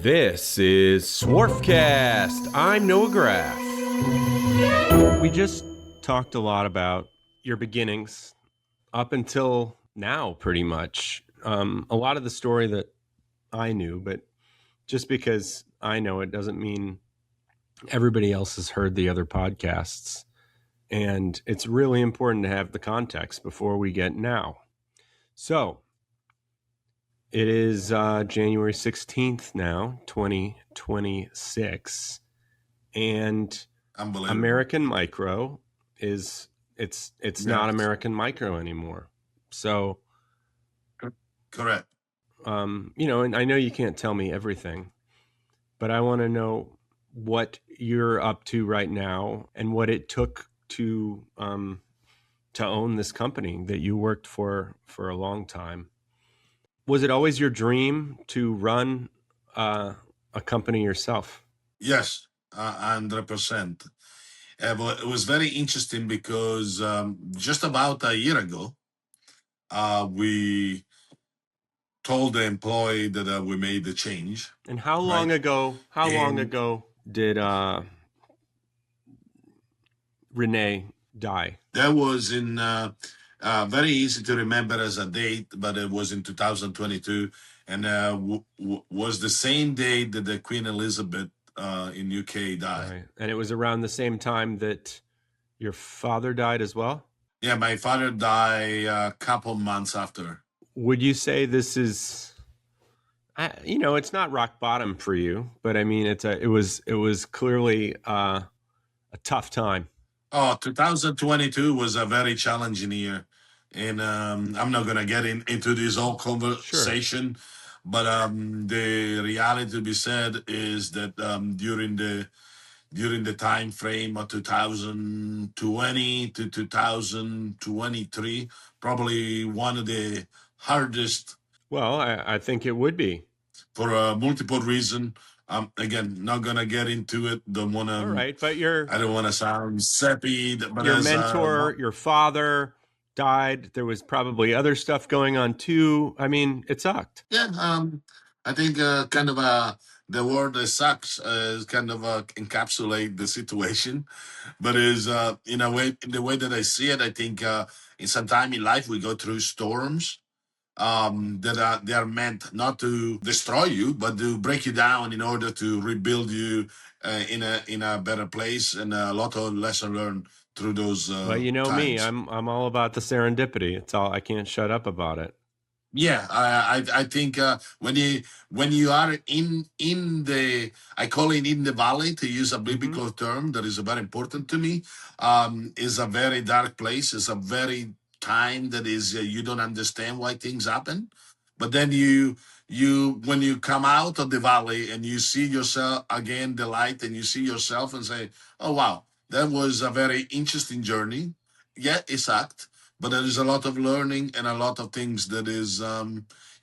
This is Swarfcast. I'm Noah Graff. We just talked a lot about your beginnings up until now, pretty much. A lot of the story that I knew, but just because I know it doesn't mean everybody else has heard the other podcasts. And it's really important to have the context before we get now. So it is January 16th now, 2026. And American Micro is it's not American Micro anymore. So correct. And I know you can't tell me everything, but I want to know what you're up to right now and what it took to own this company that you worked for a long time. Was it always your dream to run a company yourself? Yes, 100%. But it was very interesting because just about a year ago, we told the employee that we made the change. And how long ago? How long ago did Renee die? That was in very easy to remember as a date, but it was in 2022, and was the same day that the Queen Elizabeth in UK died. Right. And it was around the same time that your father died as well? Yeah, my father died a couple months after. Would you say this is, it's not rock bottom for you, but I mean, it was clearly a tough time. Oh, 2022 was a very challenging year. And I'm not going to get into this whole conversation, sure. But the reality to be said is that during the time frame of 2020 to 2023, probably one of the hardest. Well, I think it would be. For multiple reasons. Again, not gonna get into it. Don't want to. All right, but I don't want to sound sappy. But your mentor, your father died. There was probably other stuff going on too. I mean, it sucked. Yeah. I think kind of the word sucks is kind of encapsulate the situation, but is in a way, in the way that I see it, I think in some time in life we go through storms. That they are meant not to destroy you, but to break you down in order to rebuild you in a better place, and a lot of lesson learned through those. Well, you know times. me, I'm all about the serendipity. It's all, I can't shut up about it. Yeah, I think when you are in the, I call it in the valley, to use a biblical term that is very important to me, is a very dark place. It's a very time that is you don't understand why things happen, but then you when you come out of the valley and you see yourself again, the light, and you see yourself and say, oh wow, that was a very interesting journey. Yeah, it sucked, but there is a lot of learning and a lot of things that is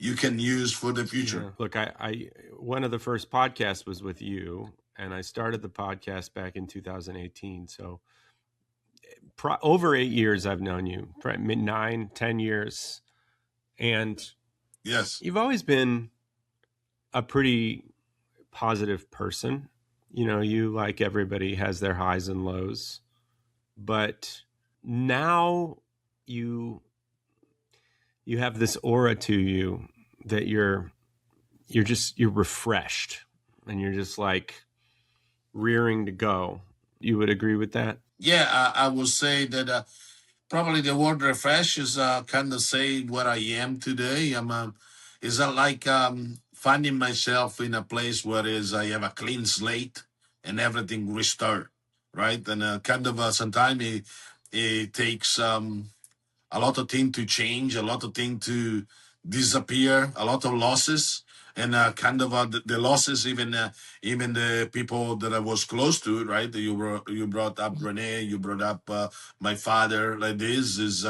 you can use for the future. Yeah. Look, I one of the first podcasts was with you, and I started the podcast back in 2018. So over 8 years I've known you, 9, 10 years. And yes, you've always been a pretty positive person. You, like everybody, has their highs and lows, but now you have this aura to you that you're refreshed and you're just like rearing to go. You would agree with that? Yeah, I would say that probably the word refresh is kind of say what I am today. Is that like finding myself in a place where I have a clean slate and everything restart, right? And kind of sometimes it takes a lot of things to change, a lot of things to disappear, a lot of losses, and kind of the losses, even the people that I was close to, right? You brought up Renee, you brought up my father. Like this is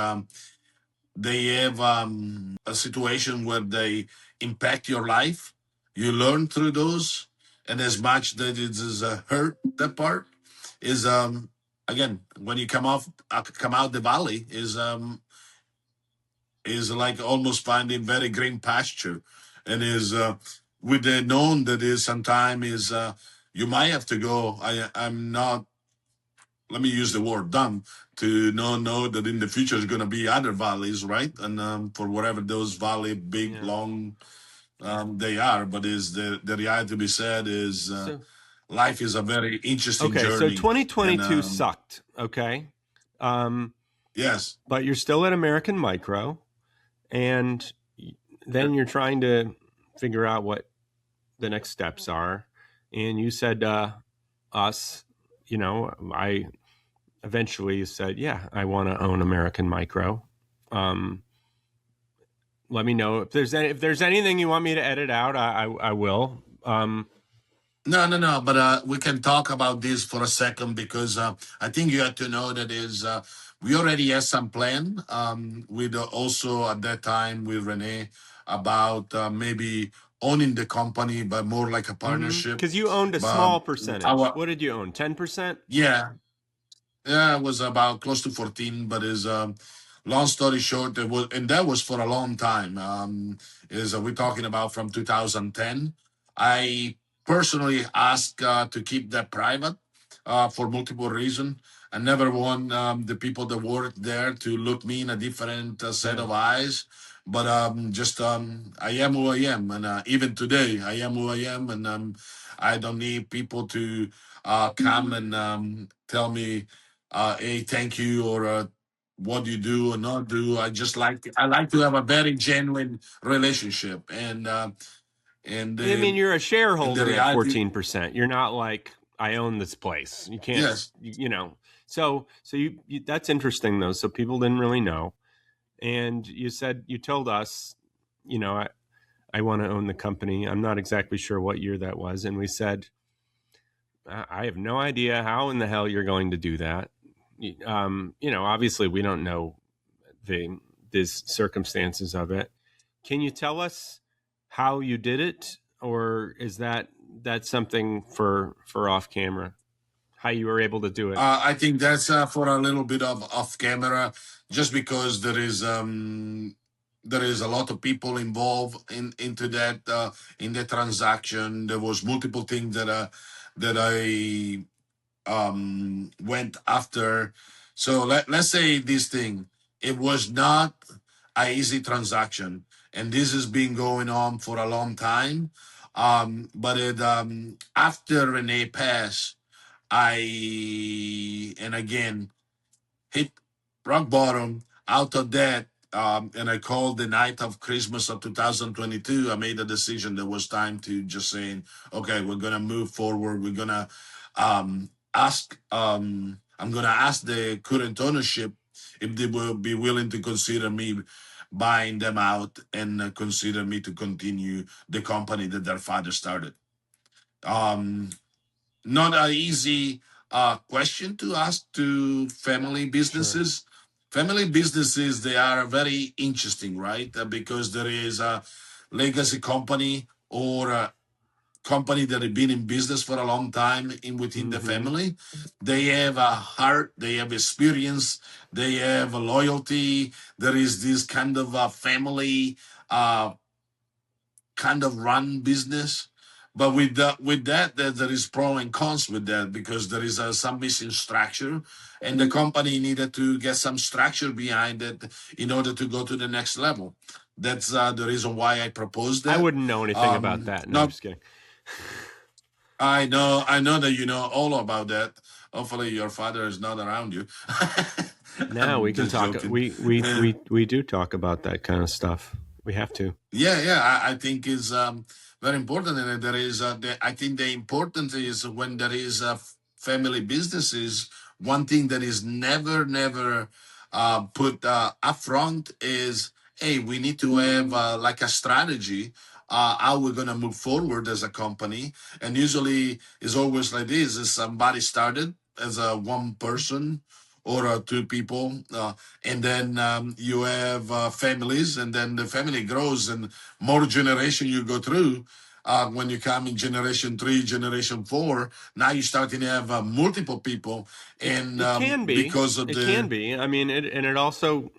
they have a situation where they impact your life. You learn through those, and as much that it is hurt, that part is again when you come out the valley is like almost finding very green pasture, and is with the known that is sometime is you might have to go. I'm not, let me use the word dumb, to know that in the future is going to be other valleys, right? And for whatever those valley big Yeah. long they are, but is the reality to be said is So life is a very interesting okay, so journey. And 2022 sucked. Okay, um, yes. but you're still at American Micro, and then you're trying to figure out what the next steps are. And you said us, I eventually said, yeah, I want to own American Micro. Um, Let me know if there's anything you want me to edit out. I will. No, no, no. But we can talk about this for a second because I think you have to know that is we already have some plan with also at that time with Rene about maybe owning the company, but more like a partnership. Because you owned a But small percentage. our What did you own? 10%? yeah, yeah, it was about close to 14, but is long story short, it was, and that was for a long time. Is we're talking about from 2010. I personally asked to keep that private for multiple reasons. I never want the people that work there to look me in a different set Yeah. of eyes. But just I am who I am, and even today I am who I am, and I don't need people to come and tell me hey, thank you, or what you do or not do. I like to have a very genuine relationship, and I mean, you're a and the shareholder at reality, 14%. You're not like, I own this place. You can't, yes. So you that's interesting though. So people didn't really know. And you told us, I want to own the company. I'm not exactly sure what year that was. And we said, I have no idea how in the hell you're going to do that. Obviously we don't know the circumstances of it. Can you tell us how you did it, or is that something for off camera? How you were able to do it? I think that's for a little bit of off camera, just because there is a lot of people involved into that in the transaction. There was multiple things that I went after. So let's say this thing, it was not a easy transaction, and this has been going on for a long time. But it after Rene passed, I, and again, hit rock bottom out of that. And I called the night of Christmas of 2022. I made a decision that was time to just saying, okay, we're gonna move forward. We're gonna ask. I'm gonna ask the current ownership if they will be willing to consider me buying them out and consider me to continue the company that their father started. Um, Not an easy question to ask to family Sure. businesses. Family businesses, they are very interesting, right? Because there is a legacy company or a company that have been in business for a long time in within the Mm-hmm. family. They have a heart, they have experience, they have a loyalty. There is this kind of a family uh, kind of run business. But with that, there is pro and cons with that, because there is some missing structure, and the company needed to get some structure behind it in order to go to the next level. That's the reason why I proposed I that. wouldn't know anything about that. No, I'm Not just kidding. I know that you know all about that. Hopefully, your father is not around you. Now we I'm can just talk. joking. We do talk about that kind of stuff. We have to. Yeah, yeah, I think is very important, and there is. I think the important is when there is family businesses. One thing that is never put upfront is, hey, we need to have like a strategy. How we're gonna move forward as a company, and usually is always like this: is somebody started as a one person or two people, and then you have families, and then the family grows, and more generation you go through. When you come in generation three, generation four, now you're starting to have multiple people, and It can be. because of It can the be. I mean, it also.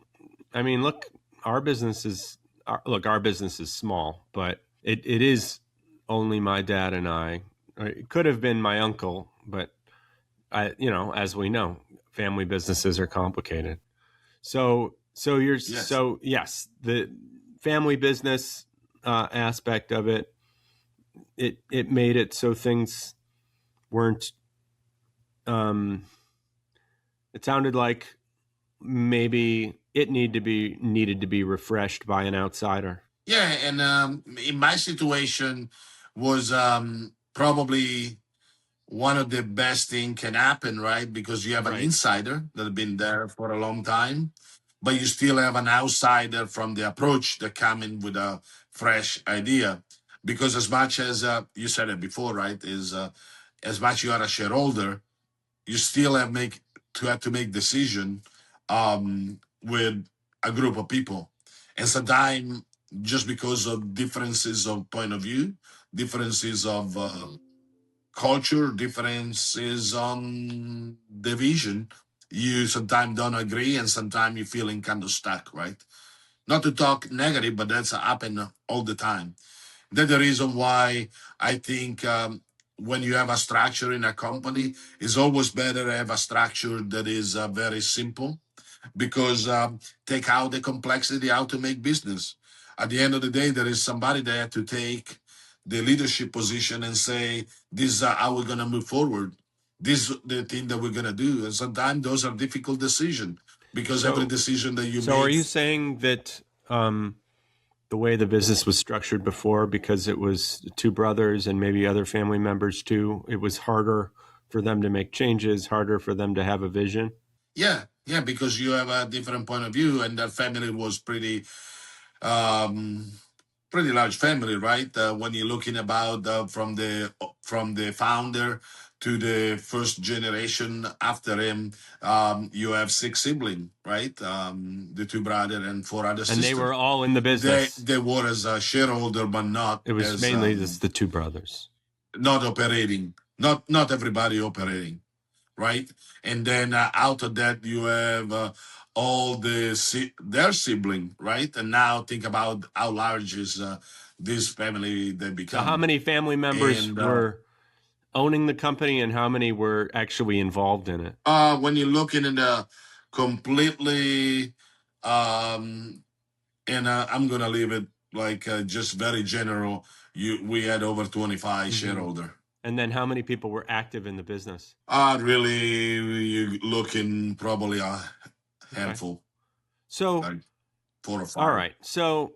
I mean, look, our business is. Our business is small, but it is. only my dad and I. Or it could have been my uncle, but as we know, family businesses are complicated. Yes. So yes, the family business aspect of it made it so things weren't. Um, it sounded like maybe it needed to be refreshed by an outsider. Yeah, and in my situation was probably one of the best thing can happen, right? Because you have an Right. insider that have been there for a long time, but you still have an outsider from the approach that come in with a fresh idea. Because as much as you said it before, right, is as much you are a shareholder, you still have to make decision with a group of people, and sometimes just because of differences of point of view, differences of culture, differences on the vision, you sometimes don't agree, and sometimes you're feeling kind of stuck, right? Not to talk negative, but that's happen all the time. That's the reason why I think when you have a structure in a company, it's always better to have a structure that is very simple, because take out the complexity, how to make business. At the end of the day, there is somebody there to take the leadership position and say, this is how we're going to move forward. This is the thing that we're going to do. And sometimes those are difficult decisions, because every So decision that you so are make. you saying that the way the business was structured before, because it was two brothers and maybe other family members too, it was harder for them to make changes, harder for them to have a vision? Yeah, yeah, because you have a different point of view, and that family was um, pretty large family, right? When you're looking about from the founder to the first generation after him, you have six siblings, right? The two brothers and four other And they sisters. were all in the business. They were as a shareholder, but not It was as mainly just the two brothers. not operating. Not everybody operating, right? And then out of that, you have all their sibling, right? And now think about how large is this family they So how become. many family members And were owning the company and how many were actually involved in it? when you're looking in a completely, um, and I'm gonna leave it like just very general. We had over 25 Mm-hmm. shareholder. And then how many people were active in the business? Really, you looking probably a Okay. handful, So, like four or all five. right. So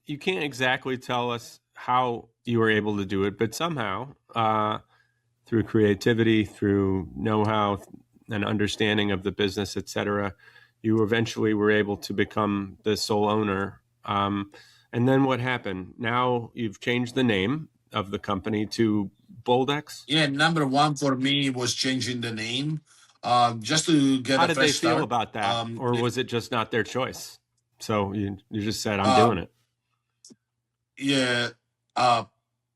you can't exactly tell us how you were able to do it, but somehow, through creativity, through know-how and understanding of the business, etc., you eventually were able to become the sole owner. And then what happened? Now you've changed the name of the company to BoldX. Yeah, number one for me was changing the name, just to get How a did they fresh feel start. about that, or was it just not their choice? So you just said, "I'm doing Um, it." yeah, uh,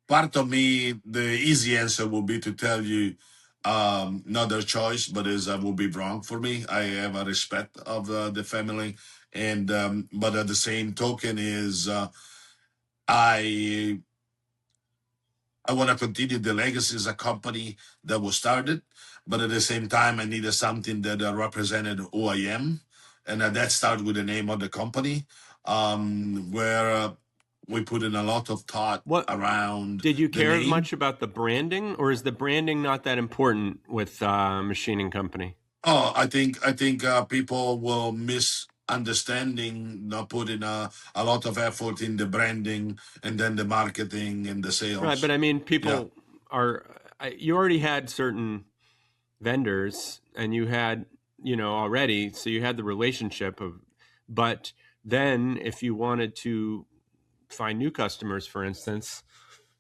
part of me, the easy answer will be to tell you, not their choice, but is will be wrong for me. I have a respect of the family, and but at the same token is I I want to continue the legacy as a company that was started, but at the same time, I needed something that represented who I am, and that started with the name of the company, where we put in a lot of thought What around did you the care name. much about the branding, or is the branding not that important with machining company? Oh, I think people will misunderstanding not putting a lot of effort in the branding and then the marketing and the Right, but sales. I mean, Yeah. people are. You already had certain vendors, and you had already, so you had the relationship of. But then, if you wanted to find new customers, for instance,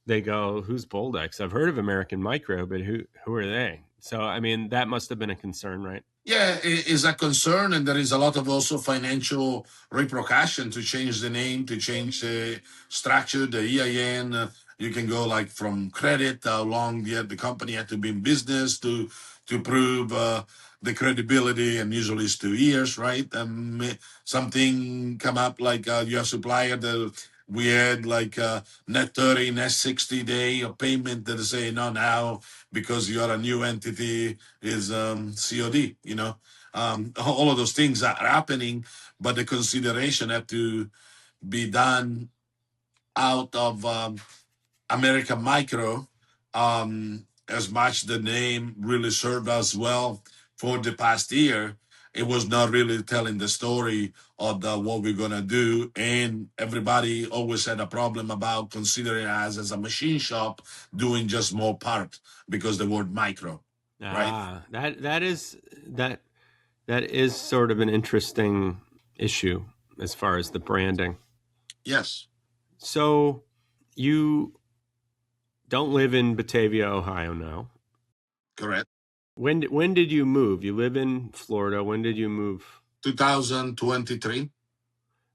they go, "Who's Boldex? I've heard of American Micro, but who are they?" So, I mean, that must have been a concern, right? Yeah, it is a concern, and there is a lot of also financial repercussion to change the name, to change the structure, the EIN. You can go like from credit, how long the company had to be in business to prove the credibility, and usually it's 2 years, right? Something come up like your supplier that We had like net 30, net 60 day of payment that say no now because you are a new entity is COD. All of those things are happening, but the consideration have to be done out of American Micro, as much the name really served us well for the past year, it was not really telling the story of what we're gonna do, and everybody always had a problem about considering us as a machine shop doing just small part because the word micro, right? That that is sort of an interesting issue as far as the branding. Yes, So you don't live in Batavia, Ohio now. correct. When did you move? You live in Florida. When did you move? 2023.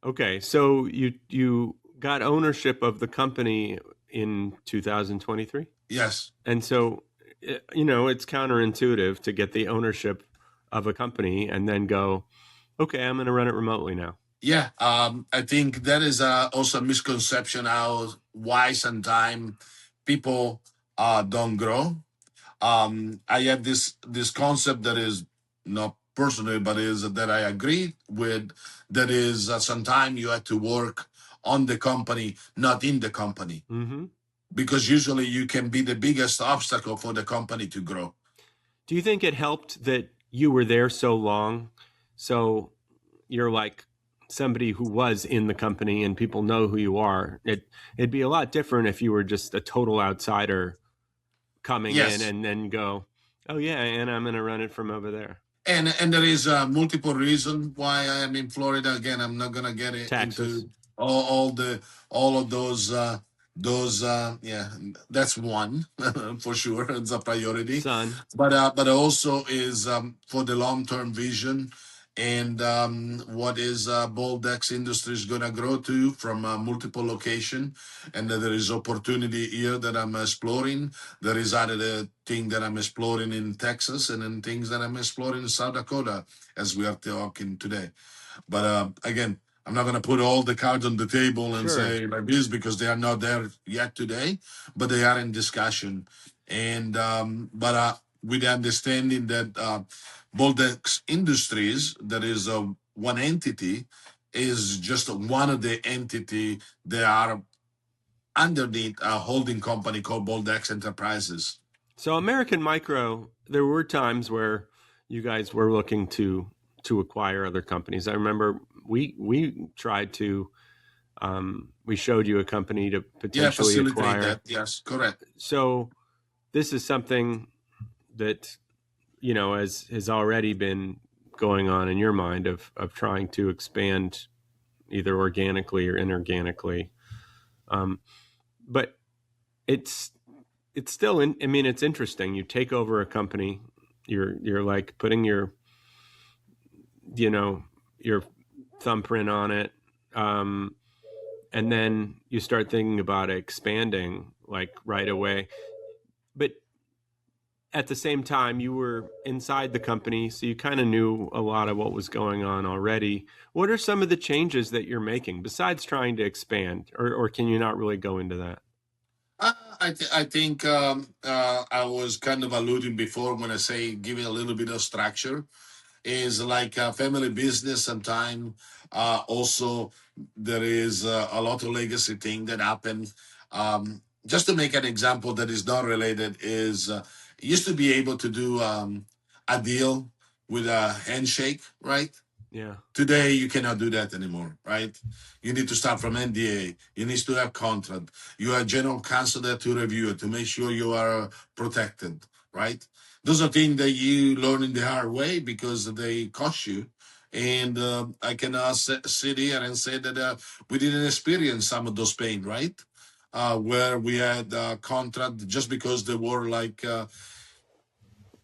Okay, so you got ownership of the company in 2023? Yes. And so it's counterintuitive to get the ownership of a company and then go, okay, I'm going to run it remotely now. Yeah, I think that is also a misconception how why sometimes people don't grow. I have this concept that is not personally, but is that I agree with. That is sometimes you have to work on the company, not in the company, Mm-hmm. because usually you can be the biggest obstacle for the company to grow. Do you think it helped that you were there so long? So you're like somebody who was in the company and people know who you are. It'd be a lot different if you were just a total outsider coming in Yes. and then go, oh yeah, and I'm going to run it from over there. And there is multiple reason why I am in Florida. Again, I'm not gonna get Taxes, into all the all of those yeah, that's one for sure. It's a priority, sun. but also is for the long term vision and what is BoldX Industries gonna grow to from multiple location, and there is opportunity here that I'm exploring. There is other thing that I'm exploring in Texas, and then things that I'm exploring in South Dakota as we are talking today. But again, I'm not going to put all the cards on the table and Sure. say like this because they are not there yet today, but they are in discussion. And but with the understanding that BoldX Industries, that is one entity, is just one of the entity that are underneath a holding company called BoldX Enterprises. So American Micro, there were times where you guys were looking to acquire other companies. I remember we tried to we showed you a company to Yeah, potentially facilitate that. acquire. Yes, correct. So this is something that as has already been going on in your mind of trying to expand either organically or inorganically. Um, but it's it's still I mean, it's interesting. You take over a company, you're like putting you know your thumbprint on it, um, and then you start thinking about expanding like right away. But at the same time, you were inside the company, so you kind of knew a lot of what was going on already. What are some of the changes that you're making besides trying to expand, or can you not really go into that? I think I was kind of alluding before when I say giving a little bit of structure is like a family business. Sometimes also there is a lot of legacy thing that happened. Just to make an example that is not related is used to be able to do a deal with a handshake, right? Yeah. Today you cannot do that anymore, right? You need to start from NDA. You need to have contract. You have general counsel there to review it to make sure you are protected, right? Those are things that you learn in the hard way because they cost you. And I can sit here and say that we didn't experience some of those pain, right? Where we had contract just because they were like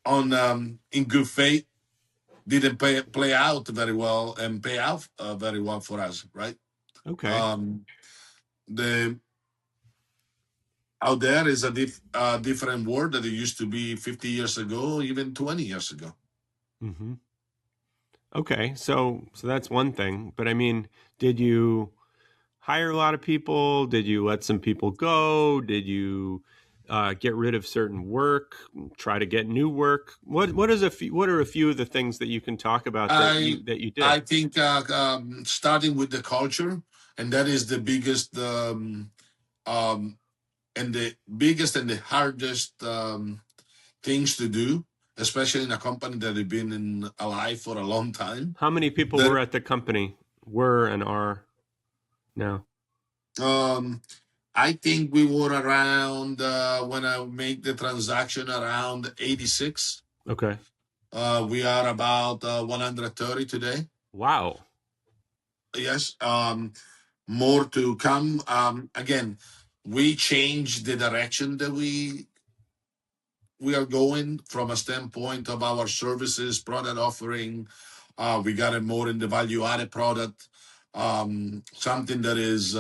on in good faith didn't play out very well and pay out very well for us, right? Okay. Um, the out there is a different world that it used to be 50 years ago, even 20 years ago. Mm-hmm. Okay. So that's one thing. But I mean, did you hire a lot of people? Did you let some people go? Did you get rid of certain work? Try to get new work? What are a few of the things that you can talk about I that you did? I think starting with the culture, and that is the biggest um, and the biggest and the hardest things to do, especially in a company that has been in alive for a long time. How many people That were at the company? Were and are now? um, I think we were around when I make the transaction around 86. Okay. We are about 130 today. Wow. Yes, more to come. Again, we changed the direction that we are going from a standpoint of our services product offering. We got it more in the value added product. Something that is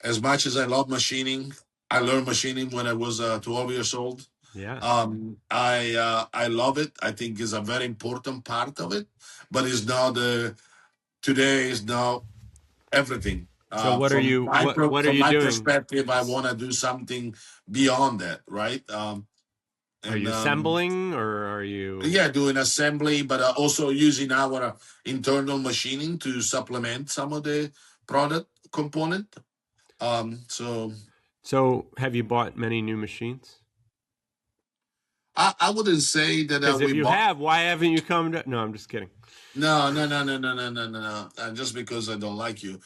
as much as I love machining. I learned machining when I was 12 years old. Yeah. I love it. I think is a very important part of it, but it's not the today is now everything. So what are From you my doing? perspective, I want to do something beyond that, right? Are And you assembling or are you Yeah, doing assembly, but also using our internal machining to supplement some of the product component. So So have you bought many new machines? I wouldn't say that Because if we you bought. have, why haven't you come to? No, I'm just kidding. No, no, no, no, no, no, no, no, no. Just because I don't like you.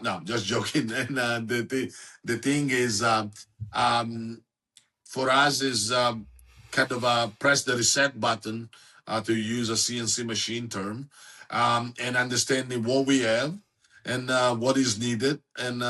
No, I'm just joking. And the thing is, um, for us is kind of press the reset button to use a CNC machine term, and understanding what we have and what is needed, and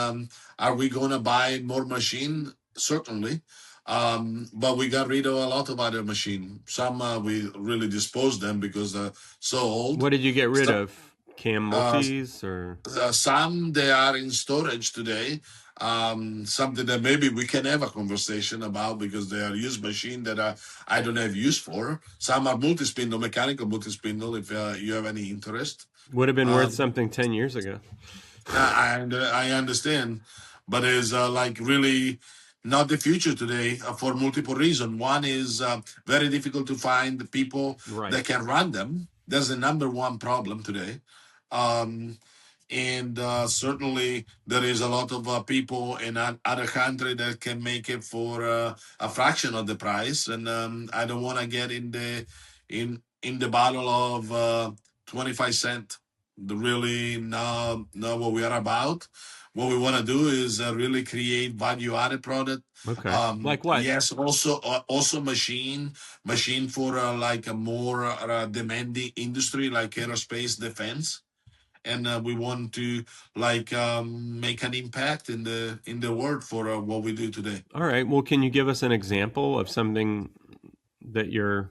are we going to buy more machine? Certainly, but we got rid of a lot of other machine. Some we really disposed them because they're so old. What did you get rid So, of? Cam uh, multis or some they are in storage today. Something that maybe we can have a conversation about because they are used machine that I don't have use for. Some are multi-spindle, mechanical multi-spindle. If you have any interest, would have been worth um, something 10 years ago? I understand, but it's like really not the future today for multiple reasons. One is very difficult to find the people that Right. can run them. That's the number one problem today. Um, and certainly there is a lot of people in other country that can make it for a fraction of the price. And I don't want to get in the battle of 25 cent. Really not what we are about. What we want to do is really create value added product. Okay. Like what? Yes, also machine for like a more demanding industry like aerospace defense, and we want to like make an impact in the world for what we do today. All right. Well, can you give us an example of something that you're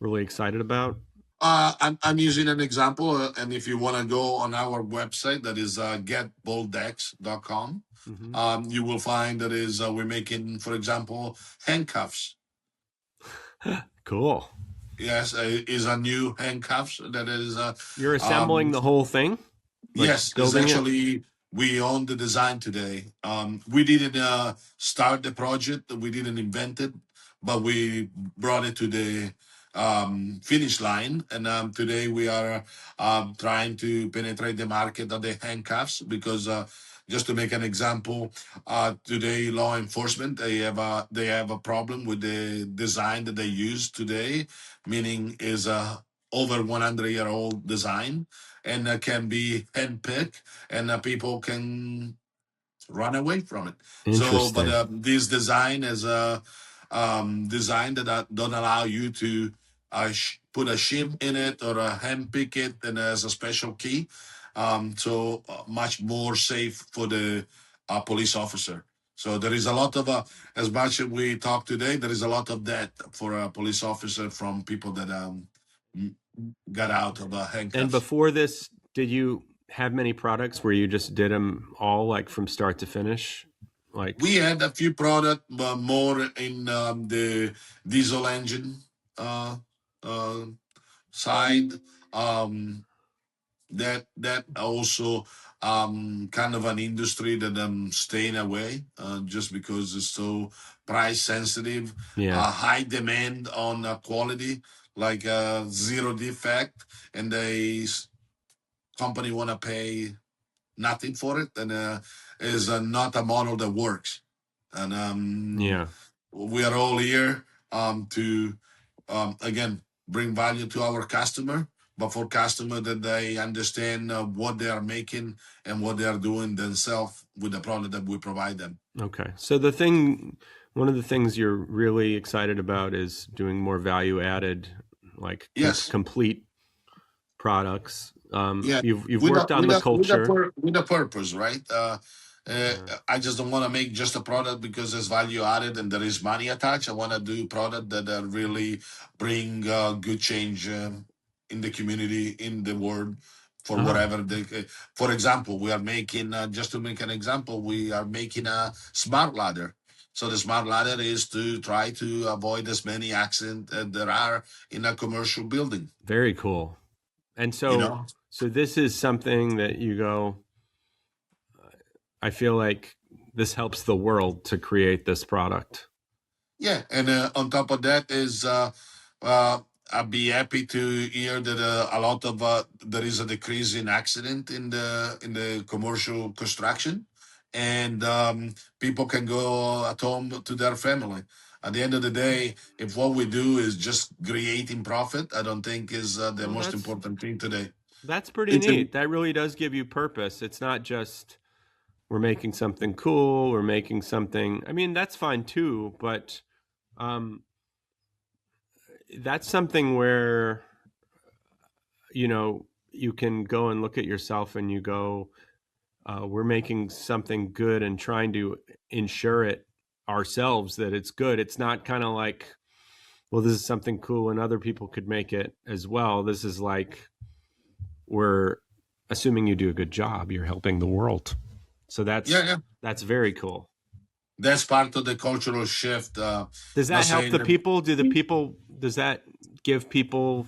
really excited about? I'm using an example, and if you want to go on our website, that is getboldx.com, Hmm. you will find that is we're making, for example, handcuffs. Cool. Yes, is a new handcuffs that is You're assembling um, the whole thing, like yes, it's building it. actually we own the design today. We didn't start the project, we didn't invent it, but we brought it to the finish line. And today we are trying to penetrate the market of the handcuffs because. Just to make an example, today law enforcement they have a problem with the design that they use today, meaning is a over 100-year-old design and can be handpicked, and people can run away from it. So, but Interesting. this design is a design that don't allow you to put a shim in it or a handpick it, and as a special key. So much more safe for the police officer. So there is a lot of, as much as we talk today, there is a lot of that for a police officer from people that got out of And handcuffs. before this, did you have many products where you just did them all like from start to finish? Like, We had a few products, but more in the diesel engine uh, side. Um, that also kind of an industry that I'm staying away, just because it's so price sensitive, Yeah. high demand on quality, like zero defect, and company want to pay nothing for it, and is not a model that works. And Yeah. we are all here to again bring value to our customer, but for customer that they understand what they are making and what they are doing themselves with the product that we provide them. Okay. So one of the things you're really excited about is doing more value added, like Yes. complete products. Yeah, You've worked on the culture. with a purpose, right? Yeah. I just don't want to make just a product because there's value added and there is money attached. I want to do product that really bring good change in the community, in the world, for Oh, whatever they. For example, we are making just to make an example, we are making a smart ladder. So the smart ladder is to try to avoid as many accidents there are in a commercial building. very cool. And You so, know. so this is something that you go, I feel like this helps the world to create this product. Yeah, and on top of that is uh, I'd be happy to hear that a lot of there is a decrease in accident in the commercial construction, and people can go at home to their family. At the end of the day, if what we do is just creating profit, I don't think is the Well, most important thing today. that's pretty It's neat. That really does give you purpose. It's not just we're making something cool, we're making something. I mean, that's fine too, but um, that's something where you can go and look at yourself and you go, we're making something good and trying to ensure it ourselves that it's good. It's not kind of like, well, this is something cool and other people could make it as well. This is like, we're assuming you do a good job, you're helping the world. So yeah, yeah. that's very cool. That's part of the cultural shift. Does Not that help saying the that. people? Does that give people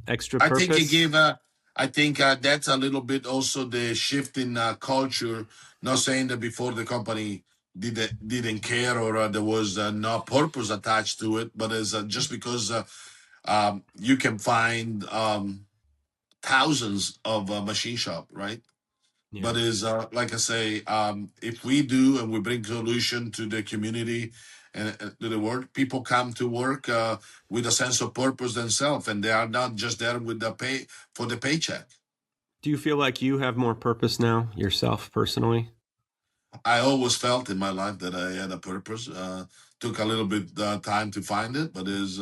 extra I think it purpose? gave I think that's a little bit also the shift in culture. Not saying that before the company didn't care or there was no purpose attached to it, but it's just because you can find thousands of machine shop, right? But Yeah. is like I say, if we do and we bring solution to the community and to the world, people come to work with a sense of purpose themselves, and they are not just there with the pay for the paycheck. Do you feel like you have more purpose now yourself personally? I always felt in my life that I had a purpose. Took a little bit time to find it, but is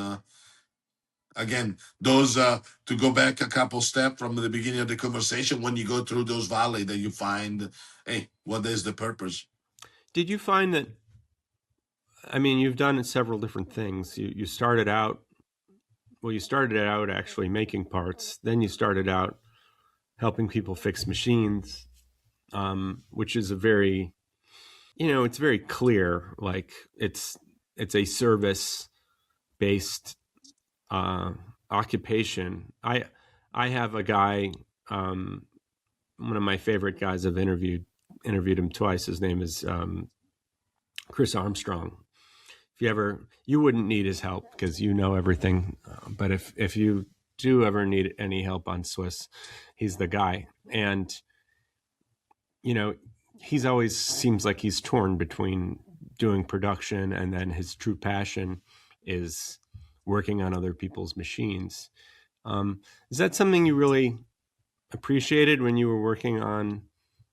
again those to go back a couple steps from the beginning of the conversation. When you go through those valley, that you find, hey, what is the purpose? Did you find that, I mean, you've done several different things. You started out, well, you started out actually making parts. Then you started out helping people fix machines, which is a very, it's very clear. Like it's a service based uh, occupation. I have a guy, um, one of my favorite guys. I've interviewed him twice. His name is Chris Armstrong. If you wouldn't need his help because you know everything. But if you do ever need any help on Swiss, he's the guy. And you know, he's always seems like he's torn between doing production and then his true passion is working on other people's machines. Is that something you really appreciated when you were working on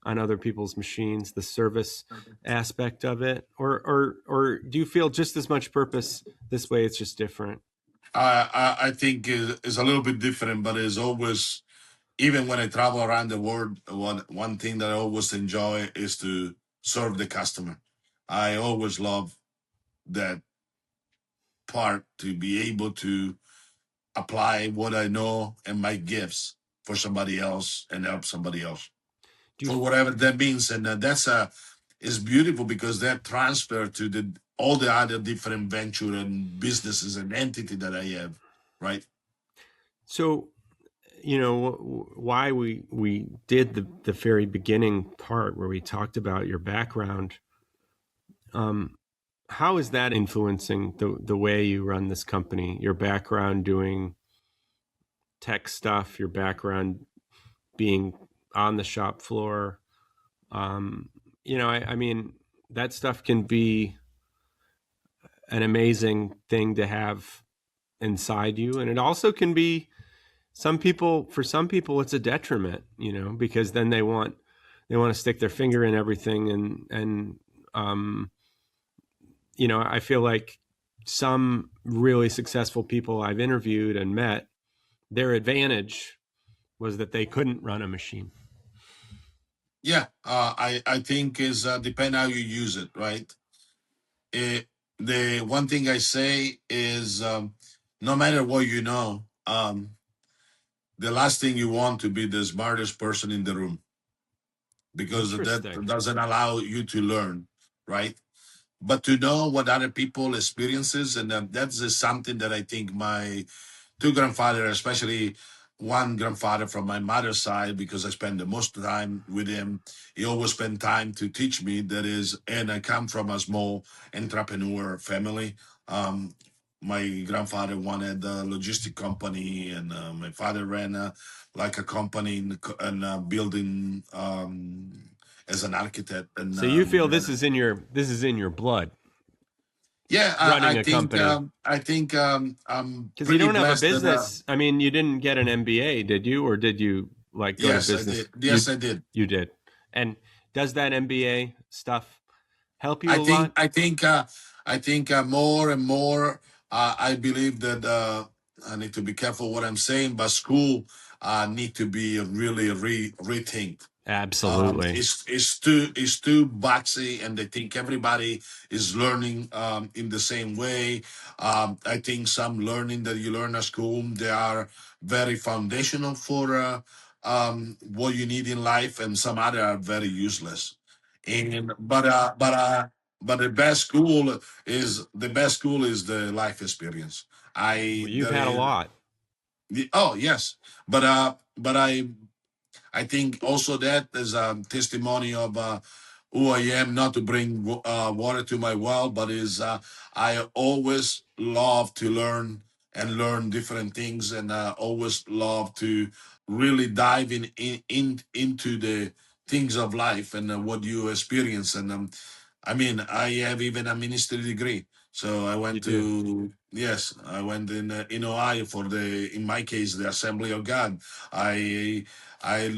other people's machines, the service aspect of it, or do you feel just as much purpose this way? It's just different. I think is a little bit different, but it's always, even when I travel around the world, one thing that I always enjoy is to serve the customer. I always love that part, to be able to apply what I know and my gifts for somebody else and help somebody else Do you for whatever that means. And that's is beautiful because that transfer to the all the other different venture and businesses and entity that I have, right? so? why we did the very beginning part where we talked about your background. Um, how is that influencing the way you run this company? Your background doing tech stuff, your background being on the shop floor. Um, I mean, that stuff can be an amazing thing to have inside you, and it also can be for some people it's a detriment, because then they want to stick their finger in everything, and um, I feel like some really successful people I've interviewed and met, their advantage was that they couldn't run a machine. Yeah, I think is depend how you use it, right? It, the one thing I say is no matter what you know, the last thing you want to be the smartest person in the room because that Interesting. doesn't allow you to learn, right? But to know what other people experiences, and that's something that I think my two grandfather, especially one grandfather from my mother's side, because I spend the most time with him. He always spent time to teach me. That is, and I come from a small entrepreneur family. Um, my grandfather wanted a logistic company, and my father ran like a company in building as an architect. And So you feel this is in your blood, yeah, running a company. I think I'm Because you pretty don't have a blessed that. business. I mean, you didn't get an MBA, did you? Or did you like go to Yes, I did. business? You Yes, I did. you did. And does that MBA stuff help you I a think lot? I think I think more and more I believe that I need to be careful what I'm saying, but school need to be really rethink. Absolutely. It's too boxy, and they think everybody is learning in the same way. I think some learning that you learn at school, they are very foundational for what you need in life, and some other are very useless. And but the best school is the life experience. I Well, you've there had a is lot. oh yes, but I think also that is a testimony of who I am, not to bring water to my well, but is I always love to learn and learn different things, and always love to really dive into the things of life and what you experience. And I mean, I have even a ministry degree. So I You went do. to yes, I went in Ohio for in my case, the Assembly of God. I I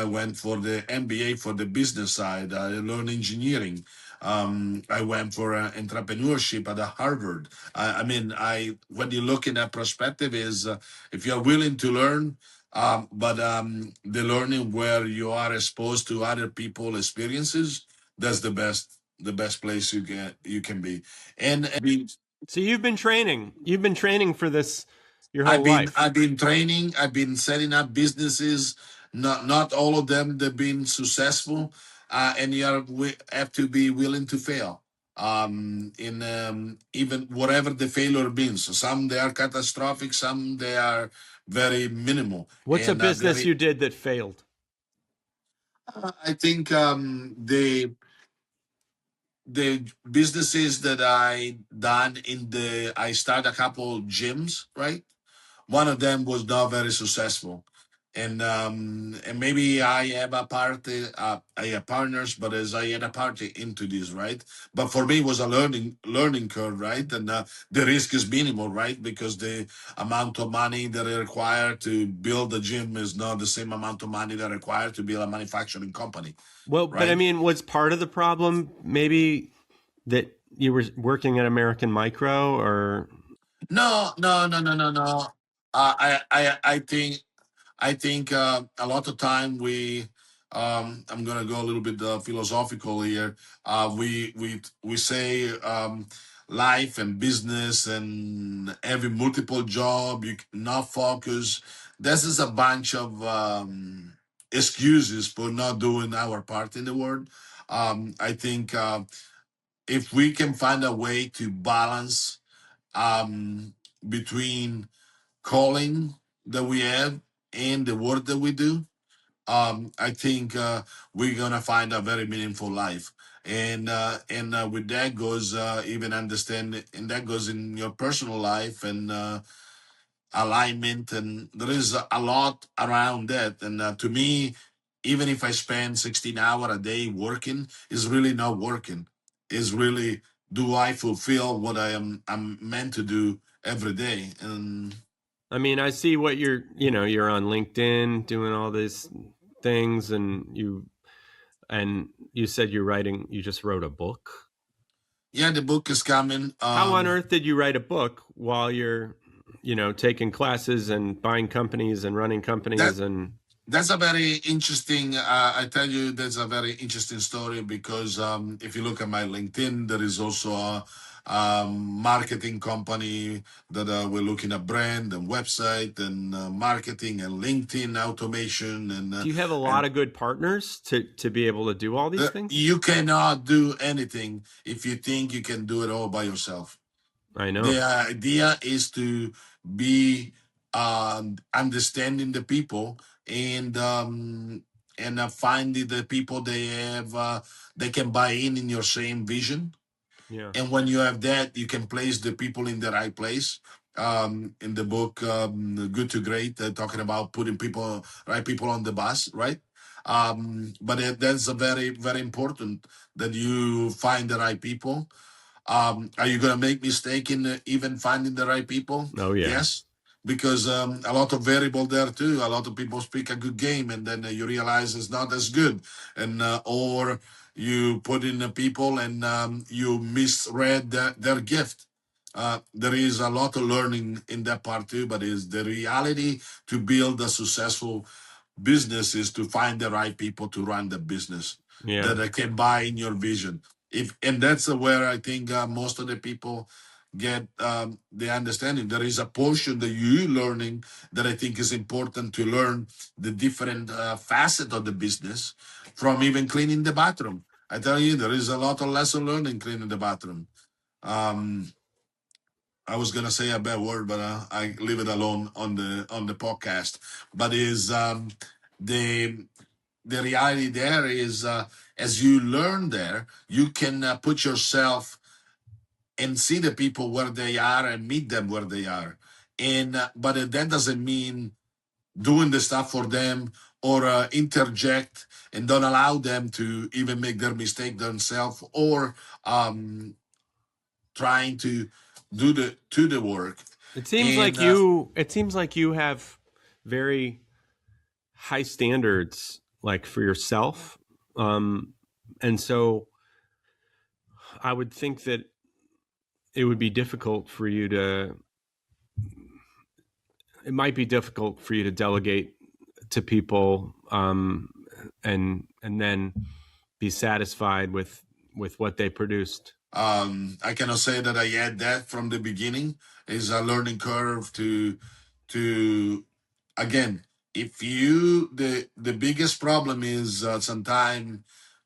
went for the MBA for the business side. I learned engineering. I went for entrepreneurship at Harvard. I mean, when you look in that perspective is if you're willing to learn, but the learning where you are exposed to other people experiences, that's the best place you can be. And So you've been training. You've been training for this your I've whole been life. I've been training. I've been setting up businesses. Not all of them they've been successful, and we have to be willing to fail. In even whatever the failure means. So some they are catastrophic. Some they are very minimal What's a and business very. you did that failed? I think the businesses that I done I started a couple gyms, right? One of them was not very successful, and maybe I have a party, I have partners, but as I had a party into this, right? But for me, it was a learning curve, right? And the risk is minimal, right? Because the amount of money that is required to build a gym is not the same amount of money that required to build a manufacturing company, Well, but I right? mean, was part of the problem maybe that you were working at American Micro, or No, no, no, no, no, no. I think a lot of time I'm gonna go a little bit philosophical here. We say life and business and every multiple job you not focus. This is a bunch of excuses for not doing our part in the world. I think if we can find a way to balance between calling that we have and the work that we do, I think we're gonna find a very meaningful life. And with that goes even understand, and that goes in your personal life and alignment, and there is a lot around that. And to me, even if I spend 16 hours a day working, is really not working. Is really, do I fulfill what I'm meant to do every day? And I mean, I see what you're on LinkedIn doing all these things, and you said you just wrote a book. yeah, the book is coming. How on earth did you write a book while you're, taking classes and buying companies and running That companies and That's a very interesting. I tell you, that's a very interesting story because if you look at my LinkedIn, there is also a marketing company that we're looking at brand and website and marketing and LinkedIn automation do you have a lot and of good partners to be able to do all these things? you cannot do anything if you think you can do it all by yourself. I know. The idea is to be understanding the people and finding the people they can buy in your same vision. Yeah. And when you have that, you can place the people in the right place. In the book, Good to Great, talking about putting right people on the bus, right? But that's a very, very important that you find the right people. Are you going to make mistake in even finding the right people? Oh yeah. Yes, because a lot of variable there too. A lot of people speak a good game, and then you realize it's not as good, and or you put in the people and you misread their gift. There is a lot of learning in that part too, but is the reality to build a successful business is to find the right people to run the business Yeah. that can buy in your vision. If and that's where I think most of the people get the understanding. There is a portion that you learning that I think is important to learn the different facet of the business, from even cleaning the bathroom. I tell you, there is a lot of lesson learning cleaning the bathroom. Um, I was gonna say a bad word, but I leave it alone on the podcast. But is the the reality there is as you learn there, you can put yourself and see the people where they are and meet them where they are. And but that doesn't mean doing the stuff for them or interject and don't allow them to even make their mistake themselves or trying to do the work. And It seems like you have very high standards like for yourself. Um and so I would think that it would be difficult for you to it might be difficult for you to delegate to people, and then be satisfied with what they produced. I cannot say that I had that from the beginning. It's a learning curve to again. If you the biggest problem is sometimes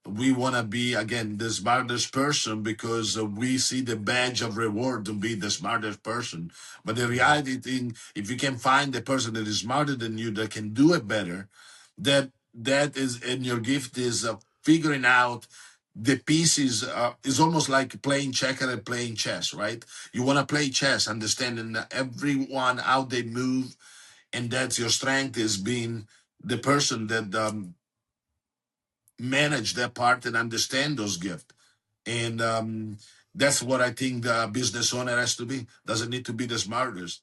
we want to be again the smartest person because we see the badge of reward to be the smartest person. But the Yeah. reality thing, if you can find the person that is smarter than you that can do it better, that is, and your gift is figuring out the pieces. Is almost like playing checker and playing chess, right? You want to play chess, understanding that everyone how they move, and that's your strength is being the person that manage that part and understand those gifts. And that's what I think the business owner has to be. Doesn't need to be the smartest.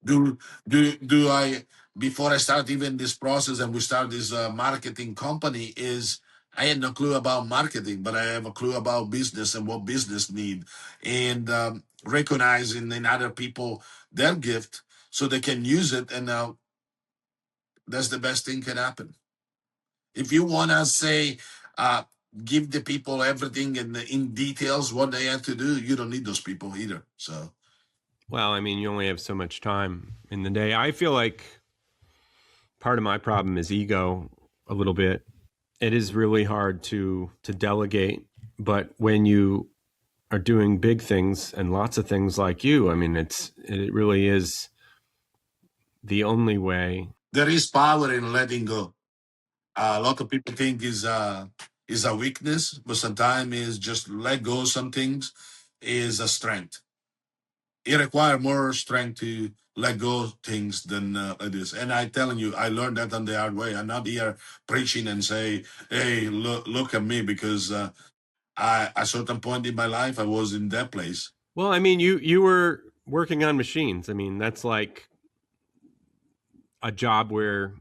Do I, before I start even this process and we start this marketing company, is I had no clue about marketing, but I have a clue about business and what business need, and recognizing in other people their gift so they can use it, and that's the best thing can happen. If you want to say, uh, give the people everything in details what they have to do, you don't need those people either. So Well, I mean, you only have so much time in the day. I feel like part of my problem is ego a little bit. It is really hard to delegate, but when you are doing big things and lots of things like you, I mean, it really is the only way There is power in letting go. A lot of people think is a weakness, but sometimes is just let go. Some things is a strength. It requires more strength to let go of things than it is. And I telling you, I learned that on the hard way. I'm not here preaching and say, "Hey, look at me," because I at a certain point in my life I was in that place. Well, I mean, you were working on machines. I mean, that's like a job where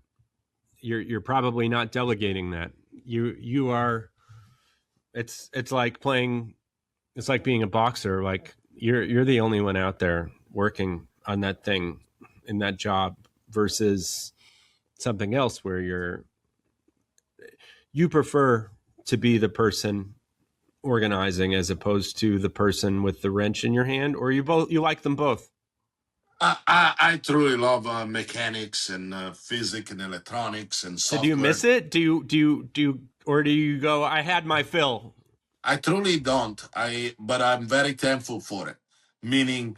you're probably not delegating that. You are. It's like playing. It's like being a boxer. Like you're the only one out there working on that thing in that job versus something else where you prefer to be the person organizing as opposed to the person with the wrench in your hand, or you like them both. I truly love mechanics and physics and electronics and So do you miss software. it? Or do you go, I had my fill? I truly don't. But I'm very thankful for it. Meaning,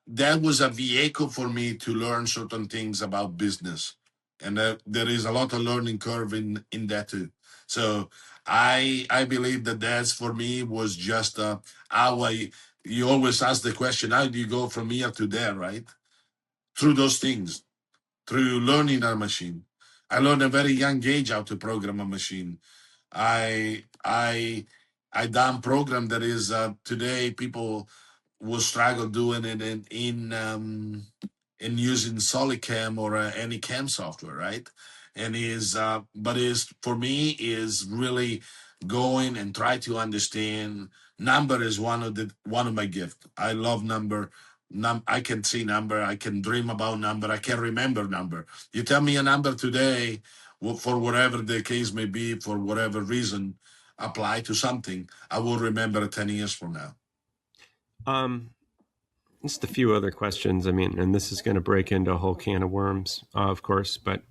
that was a vehicle for me to learn certain things about business, and there is a lot of learning curve in that too. So I believe that that's for me was just how I. You always ask the question, how do you go from here to there, right? Through those things, through learning a machine. I learned at a very young age how to program a machine. I I I done program that is today people will struggle doing it in using SolidCam or any cam software, right? And is but is for me is really going and try to understand number is one of my gift. I love number. I can see number. I can dream about number. I can remember number. You tell me a number today, for whatever the case may be, for whatever reason, apply to something, I will remember 10 years from now. Um, just a few other questions. I mean, and this is going to break into a whole can of worms, of course, but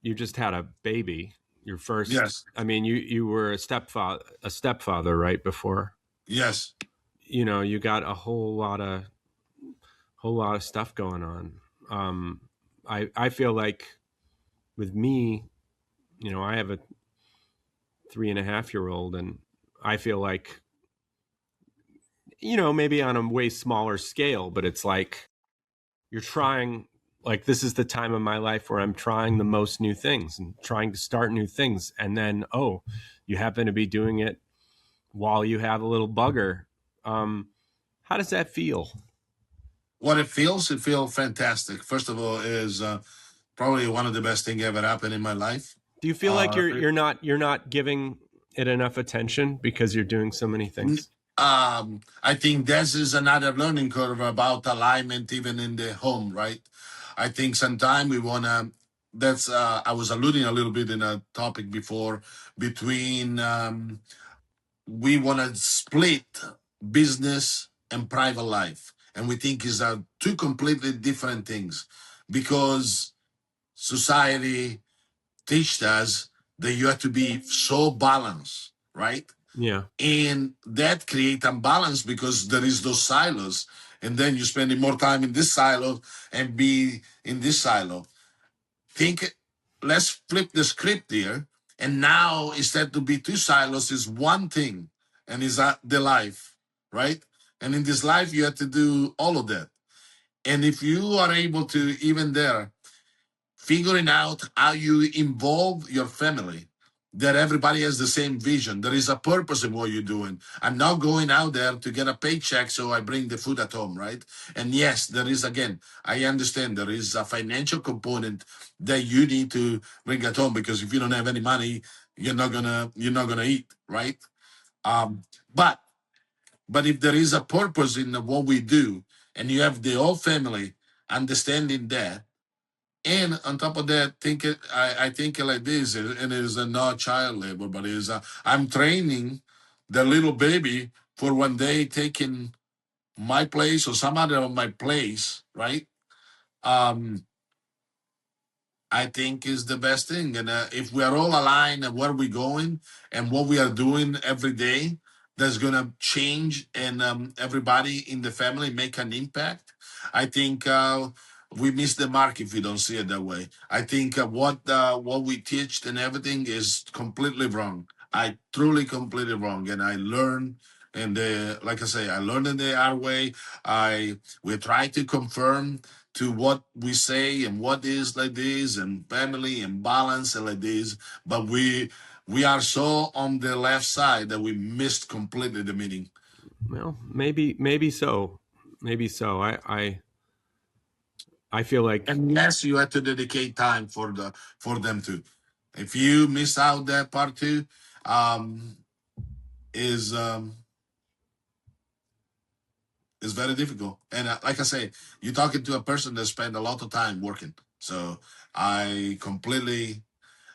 you just had a baby, your first. Yes, I mean, you were a stepfather, right? Before, yes. you got a whole lot of stuff going on. I feel like with me, I have a 3.5-year-old, and I feel like, maybe on a way smaller scale, but it's like you're trying, like, this is the time of my life where I'm trying the most new things and trying to start new things. And then, oh, you happen to be doing it while you have a little bugger. Um, how does that feel? What it feels fantastic. First of all, is probably one of the best thing ever happened in my life. Do you feel like Uh, you're not giving it enough attention because you're doing so many things? I think this is another learning curve about alignment, even in the home, right? I think sometimes we wanna. That's I was alluding a little bit in a topic before between we want to split business and private life, and we think is two completely different things because society teaches us that you have to be so balanced, right? Yeah. And that create imbalance because there is those silos, and then you spending more time in this silo and be in this silo. Think, let's flip the script here, and now instead to be two silos is one thing, and is that the life, right? And in this life you have to do all of that, and if you are able to even there figuring out how you involve your family, that everybody has the same vision, there is a purpose in what you're doing. I'm not going out there to get a paycheck so I bring the food at home, right? And yes, there is, again, I understand there is a financial component that you need to bring at home, because if you don't have any money, you're not gonna eat, right? But if there is a purpose in what we do, and you have the whole family understanding that, and on top of that, I think it like this, and it is not child labor, but it is I'm training the little baby for one day taking my place or some other of my place, right? Um, I think is the best thing, and if we are all aligned and where we're going and what we are doing every day, that's gonna change, and everybody in the family make an impact. I think. we miss the mark if we don't see it that way. I think what we teach and everything is completely wrong. I truly completely wrong, and I learn. And like I say, I learned in the hard way. We try to confirm to what we say and what is like this and family and balance and like this, but we are so on the left side that we missed completely the meaning. Well, maybe so. Maybe so. I feel like And yes, you have to dedicate time for them too. If you miss out that part too, um, is is very difficult. And like I say, you're talking to a person that spent a lot of time working. So I completely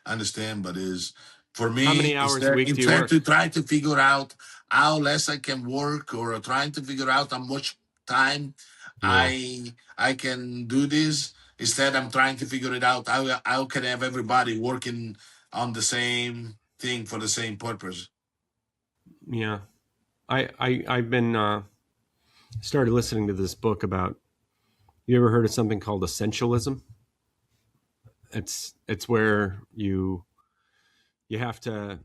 understand, but is for how me many hours a week do you instead to work? try to figure out how less I can work or trying to figure out how much time Yeah. I can do this. Instead, I'm trying to figure it out how can I have everybody working on the same thing for the same purpose. Yeah. I've been started listening to this book about, you ever heard of something called essentialism? It's where you have to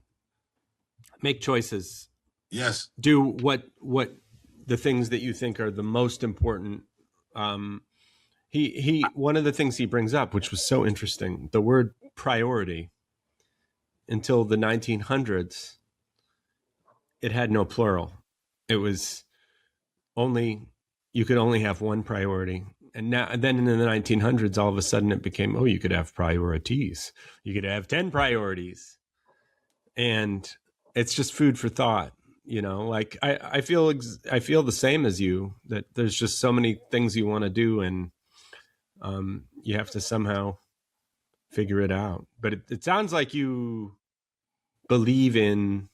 make choices, Yes, do what the things that you think are the most important. Um, he one of the things he brings up, which was so interesting, the word priority. Until the 1900s, it had no plural. It was only, you could only have one priority. And then in the 1900s, all of a sudden it became, oh, you could have priorities. You could have 10 priorities. And it's just food for thought. Like I feel the same as you, that there's just so many things you want to do, and you have to somehow figure it out. But it sounds like you believe in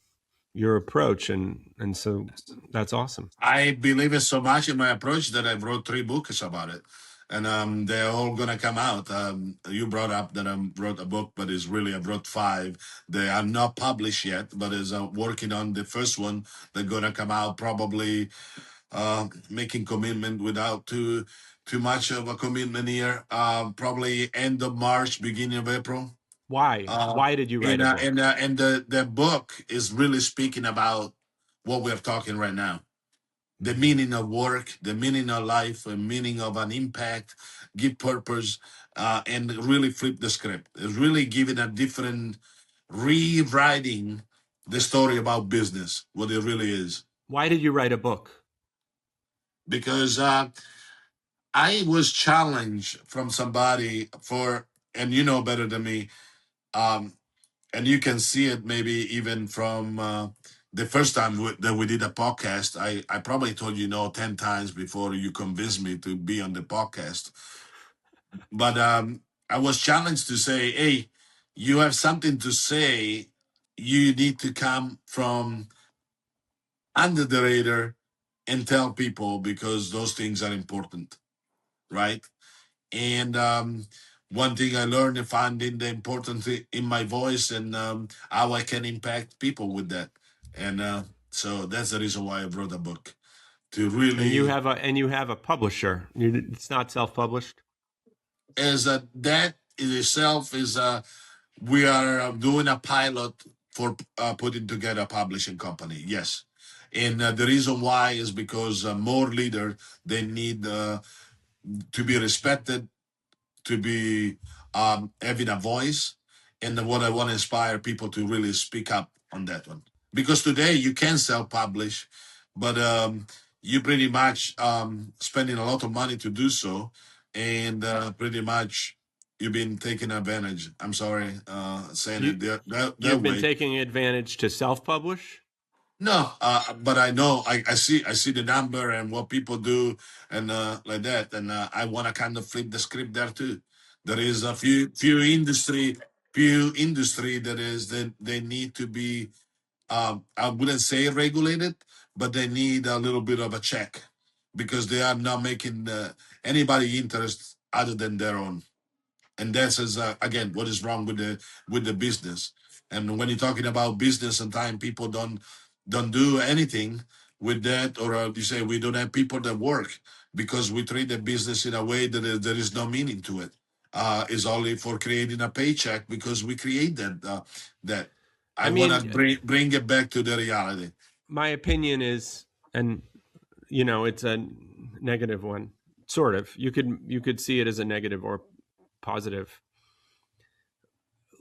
your approach, and so that's awesome. I believe it so much in my approach that I wrote 3 books about it, and they're all gonna come out. You brought up that I wrote a book, but it's really I wrote 5. They are not published yet, but is working on the first one. They're gonna come out probably making commitment without too much of a commitment here. Probably end of March, beginning of April. Uh, Why did you write and a book? and the book is really speaking about what we're talking right now, the meaning of work, the meaning of life, the meaning of an impact, give purpose, and really flip the script. It's really giving a different, rewriting the story about business, what it really is. Why did you write a book? Because I was challenged from somebody for, and you know better than me, um, and you can see it maybe even from the first time that we did a podcast. I probably told you no 10 times before you convinced me to be on the podcast. But I was challenged to say, hey, you have something to say. You need to come from under the radar and tell people because those things are important, right? And one thing I learned is finding the importance in my voice and how I can impact people with that. And so that's the reason why I wrote a book to And really, you have a publisher. It's not self-published. as that in itself is we are doing a pilot for putting together a publishing company. Yes. And the reason why is because more leaders, they need to be respected, to be having a voice, and what I want to inspire people to really speak up on that one. Because today you can self-publish, but you pretty much spending a lot of money to do so, and pretty much you've been taken advantage. I'm sorry saying You it that you've been way. taking advantage to self-publish. No, but I know I see the number and what people do and like that, and I want to kind of flip the script there too. There is a few industry that is that they need to be I wouldn't say regulated, but they need a little bit of a check because they are not making anybody interest other than their own, and that's again what is wrong with the business. And when you're talking about business and time people don't do anything, with that, or you say we don't have people that work because we treat the business in a way that there is no meaning to it. Is only for creating a paycheck because we create that. That I I want to mean, bring it back to the reality. my opinion is, and it's a negative one, sort of. You could see it as a negative or positive.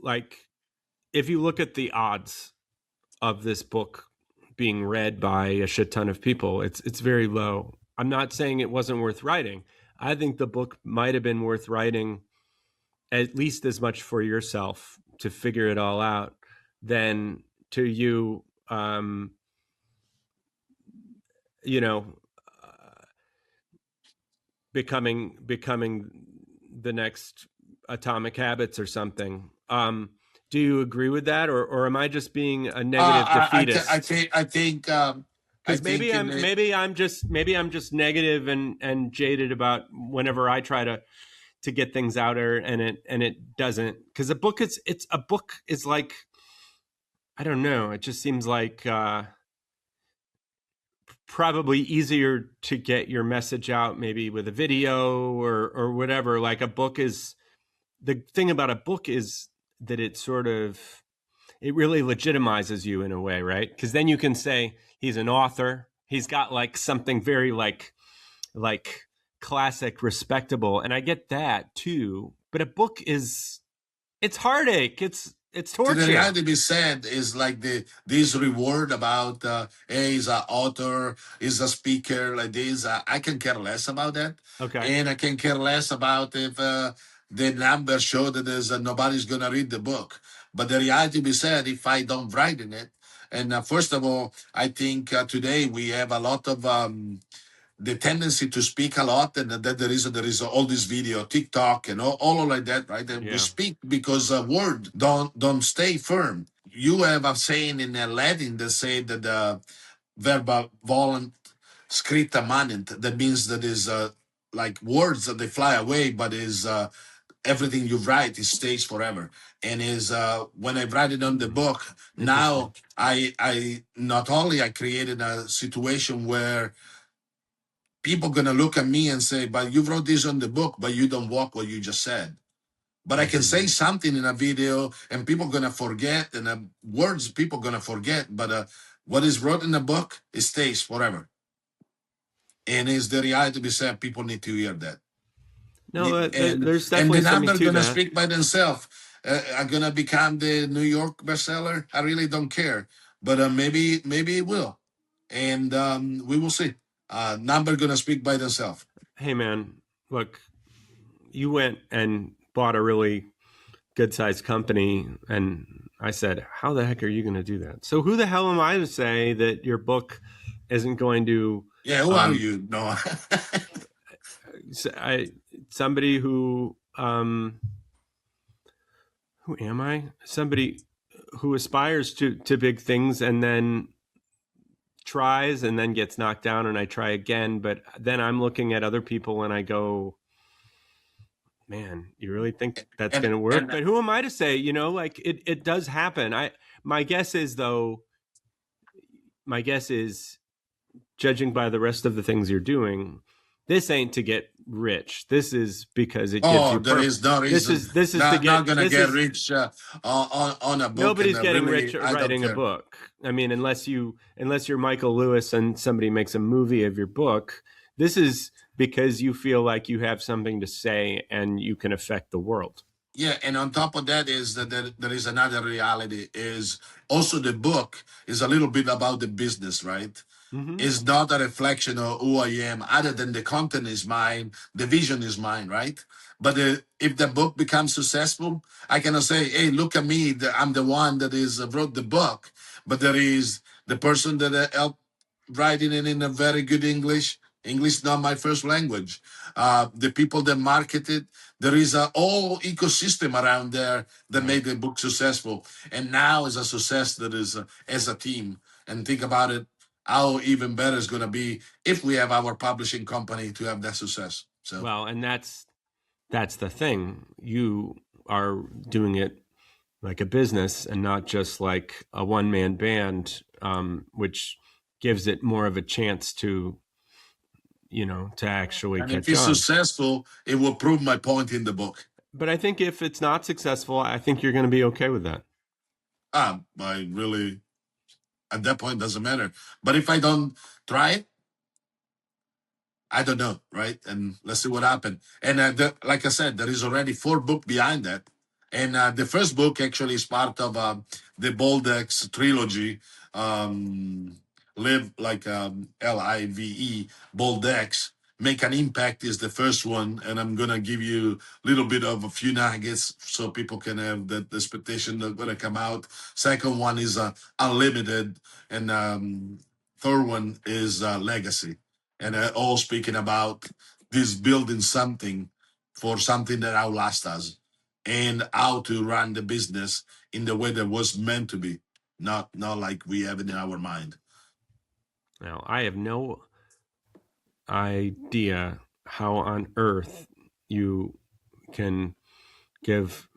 Like, if you look at the odds of this book being read by a shit ton of people, it's very low. I'm not saying it wasn't worth writing. I think the book might have been worth writing at least as much for yourself to figure it all out than to you, you know, becoming the next Atomic Habits or something. Do you agree with that, or am I just being a negative defeatist? I Because think in the maybe I'm just negative and jaded about whenever I try to get things out there, and it doesn't. Because a book is like, I don't know. It just seems like probably easier to get your message out, maybe with a video or whatever. Like, a book is, the thing about a book is that it really legitimizes you in a way, right? Because then you can say he's an author. He's got like something very like classic, respectable, and I get that too. But a book is, it's heartache. It's to the torture. reality be said is like this reward about hey, he's an author, he's a speaker like this. I can care less about that, Okay. and I can care less about if the numbers show that there's nobody's gonna read the book. But the reality be said, if I don't write in it, and first of all, I think today we have a lot of the tendency to speak a lot, and that there is all this video, TikTok, and all like that, right? And we Yeah. speak because word don't stay firm. You have a saying in Latin that say that the verba volunt scripta manent. That means that is like words that they fly away, but is everything you write is stays forever. And is when I write it on the book Interesting. now, I not only I created a situation where people gonna look at me and say, "But you wrote this on the book, but you don't walk what you just said." But I can say Mm-hmm. something in a video, and people gonna forget, and words people gonna forget. But what is wrote in the book, it stays forever, and is the reality to be said. People need to hear that, No, and there's the definitely something number to gonna that. speak by themselves. Are gonna become the New York bestseller. I really don't care, but maybe it will, and we will see. Number gonna speak by themselves. Hey, man, look, you went and bought a really good sized company, and I said, how the heck are you going to do that? So who the hell am I to say that your book isn't going to, Yeah, who are um, you? No. I, somebody who am I? Somebody who aspires to big things and then tries and then gets knocked down, and I try again. But then I'm looking at other people and I go, man, you really think that's and going to work? and But who am I to say? Like, it does happen. My guess is, though, my guess is, judging by the rest of the things you're doing, this ain't to get rich. This is because it gives oh, you there purpose. is no This reason. is to Not get gonna this get is rich on a book, and nobody's getting rich really, I don't writing a care. book. I mean, unless you're Michael Lewis and somebody makes a movie of your book. This is because you feel like you have something to say and you can affect the world. Yeah, and on top of that is that there is another reality. Is also the book is a little bit about the business, right? Mm-hmm. Is not a reflection of who I am, other than the content is mine, the vision is mine, right? But if the book becomes successful, I cannot say, "Hey, look at me! I'm the one that is wrote the book." But there is the person that helped writing it in a very good English. English not my first language. The people that market it. There is a whole ecosystem around there that Right. made the book successful, and now is a success that is as a team. And think about it, how even better it's going to be if we have our publishing company to have that success. So Well, and that's the thing. You are doing it like a business and not just like a one man band, which gives it more of a chance to, to actually And if catch it's on. successful, it will prove my point in the book. But I think if it's not successful, I think you're going to be okay with that. I really, at that point, doesn't matter. But if I don't try it, I don't know, right? And let's see what happened. And like I said, there is already 4 books behind that. And the first book actually is part of the BoldX trilogy. Um, Live like LIVE, BoldX. Make an Impact is the first one. And I'm going to give you a little bit of a few nuggets so people can have the expectation that's going to come out. Second one is Unlimited. And third one is Legacy, and all speaking about this building something for something that outlast us and how to run the business in the way that was meant to be, not like we have it in our mind. Now, I have no idea how on earth you can give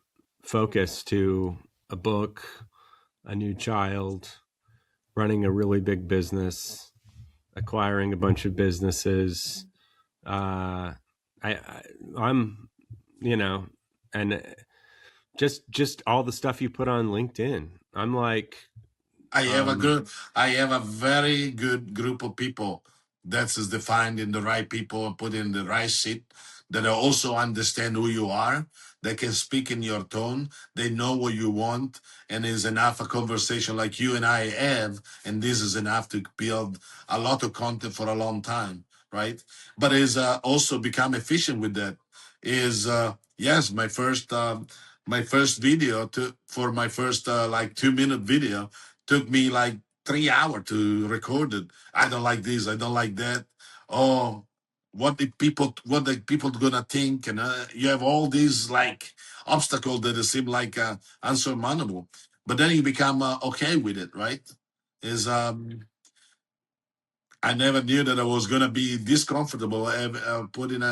focus to a book, a new child, running a really big business, acquiring a bunch of businesses. I'm, you know, and just all the stuff you put on LinkedIn. I'm like, I have a um, group. I have a very good group of people that is defined in the right people, put in the right seat, that also understand who you are. They can speak in your tone. They know what you want, and is enough a conversation like you and I have, and this is enough to build a lot of content for a long time, right? But is also become efficient with that. Is yes, my first video to for my first like 2 minute video took me like 3 hours to record it. I don't like this. I don't like that. Oh, what the people gonna think? And you have all these like obstacles that seem like unsurmountable. But then you become okay with it, right? Is I never knew that I was gonna be this comfortable putting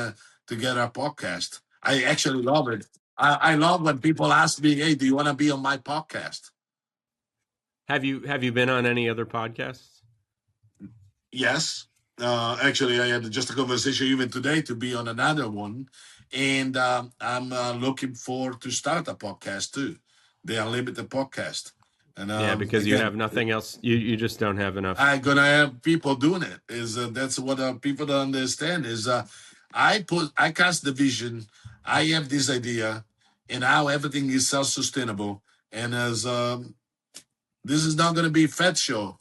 together a podcast. I actually love it. I love when people ask me, "Hey, do you want to be on my podcast?" have you been on any other podcasts? Yes. Actually, I had just a conversation even today to be on another one. And I'm looking forward to start a podcast too, the Unlimited podcast. And Yeah, because you again, have nothing else. You just don't have enough. I'm gonna have people doing it. Is That's what people don't understand. Is I cast the vision. I have this idea, and how everything is self-sustainable. And as this is not gonna be Fed show,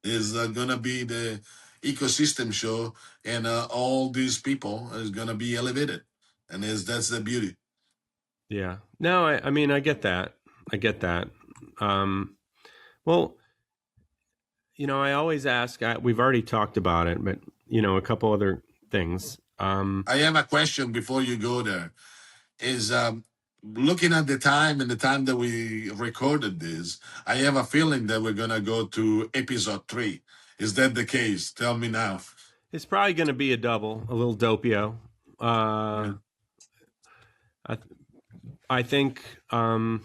is gonna be the ecosystem show, and all these people is gonna be elevated, and is that's the beauty. Yeah. No, I mean, I get that. I get that. Um, well, I always ask. We've already talked about it, but a couple other things. I have a question before you go there. Is looking at the time and the time that we recorded this, I have a feeling that we're gonna go to episode 3. Is that the case? Tell me now. It's probably going to be a double, a little dopio. Yeah. I, I think. So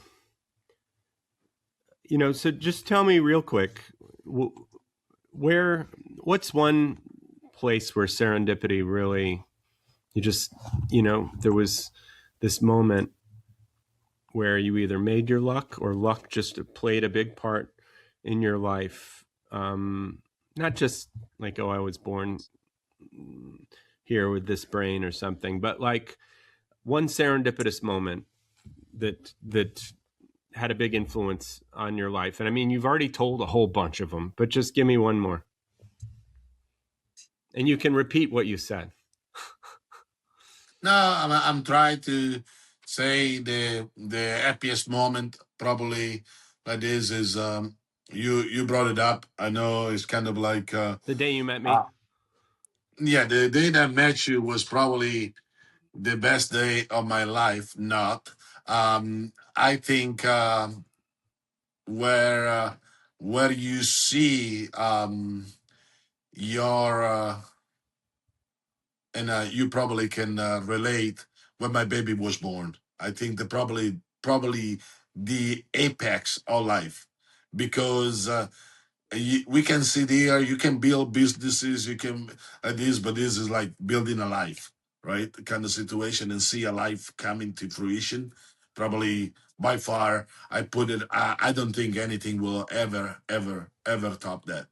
just tell me real quick, what's one place where serendipity really, you just, there was this moment where you either made your luck or luck just played a big part in your life. Not just like, oh, I was born here with this brain or something, but like one serendipitous moment that had a big influence on your life. And I mean, you've already told a whole bunch of them, but just give me one more. And you can repeat what you said. No, I'm trying to say the happiest moment probably like this is you brought it up. I know it's kind of like The day you met me. uh yeah, the day that I met you was probably the best day of my life. Not I think where where you see your and you probably can relate when my baby was born. I think the probably the apex of life, because we can sit here, you can build businesses, you can this, but this is like building a life, right? The kind of situation, and see a life coming to fruition. Probably by far, I put it, I don't think anything will ever top that.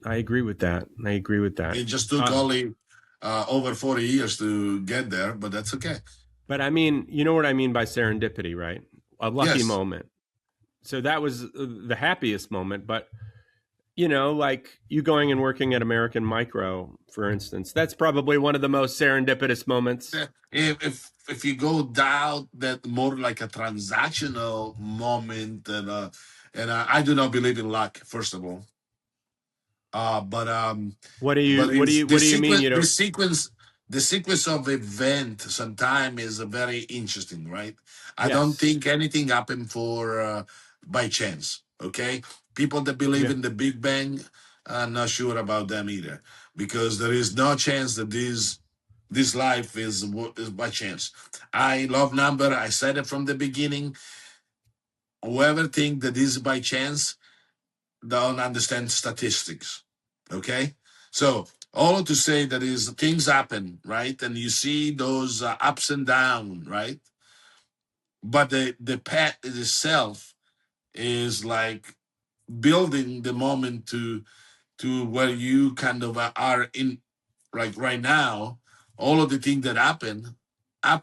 I agree with that. I agree with that. It just took only over 40 years to get there, but that's okay. But I mean, you know what I mean by serendipity, right? A lucky Yes. moment. So that was the happiest moment. But, you know, like you going and working at American Micro, for instance, that's probably one of the most serendipitous moments. If you go down that more like a transactional moment, and I do not believe in luck, first of all. Uh, but um, What do you but what do it's you what do you mean you don't? the sequence of event sometimes is very interesting, right? I don't Yes. think anything happened for by chance. Okay, people that believe Yeah. in the Big Bang, I'm not sure about them either, because there is no chance that this life is by chance. I love number. I said it from the beginning. Whoever think that this is by chance don't understand statistics. Okay, so all to say that is things happen, right? And you see those ups and downs, right? But the path itself is like building the moment to where you kind of are in, like right now. All of the things that happen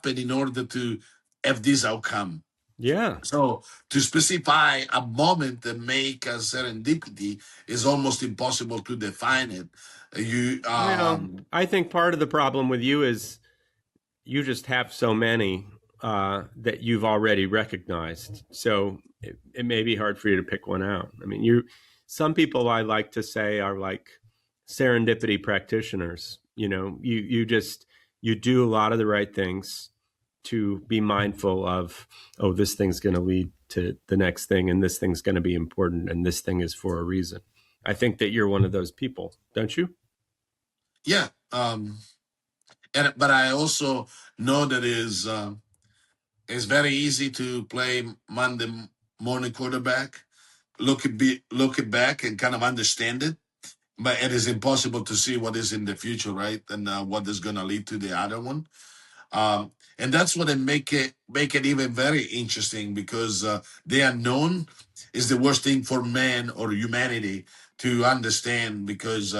in order to have this outcome. Yeah. So to specify a moment that make a serendipity is almost impossible to define it. You Well, I think part of the problem with you is you just have so many that you've already recognized. So it may be hard for you to pick one out. I mean, some people I like to say are like serendipity practitioners. You know, you do a lot of the right things to be mindful of, oh, this thing's going to lead to the next thing, and this thing's going to be important, and this thing is for a reason. I think that you're one of those people, don't you? yeah, and but I also know that it's very easy to play Monday morning quarterback, look it back and kind of understand it, but it is impossible to see what is in the future, right? And what is going to lead to the other one. And that's what make it even very interesting, because the unknown is the worst thing for man or humanity to understand, because